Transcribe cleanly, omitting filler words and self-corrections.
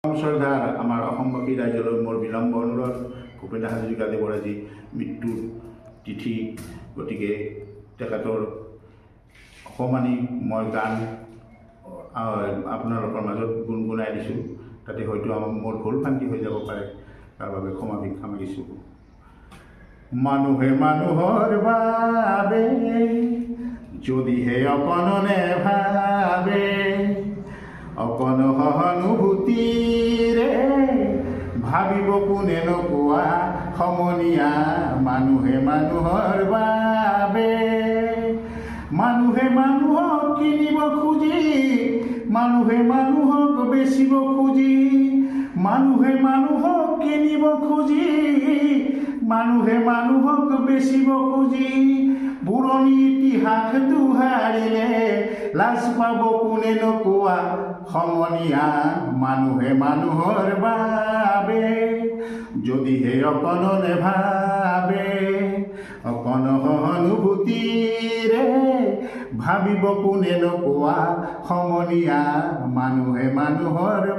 শ্ৰদ্ধাৰ আমাৰ অসমবাসী ৰাইজলৈ মোৰ বিলম্ব অনুৰোধ। ভূপেন হাজৰিকাদেৱৰ আজি মৃত্যুৰ তিথি, গতিকে তেখেতৰ অকণমানি মই গান আপোনালোকৰ মাজত গুণগুণাই দিছোঁ। তাতে হয়তো মোৰ ভুল ভ্ৰান্তি হৈ যাব পাৰে, তাৰ বাবে ক্ষমা ভিক্ষা মাগিছোঁ। মানুহে মানুহৰ বাবে যদিহে অকণ নেভাবে, অকণ সহানুভূতিৰে ভাবিব কোনে নোকোৱা সমনীয়া। মানুহে মানুহৰ বাবে, মানুহে মানুহক কিনিব খুজি, মানুহে মানুহক বেচিব খুজি, মানুহে মানুহক কিনিব খুজি, মানুহে মানুহক বেচিব খুজি, পুৰণি ইতিহাস দোহাৰিলে লাজ পাব কোনে নোকোৱা সমনীয়া। মানুহে মানুহৰ বাবে যদিহে অকণ নেভাবে, অকণ সহানুভূতিৰে ভাবিব কোনে নোকোৱা সমনীয়া। মানুহে মানুহৰ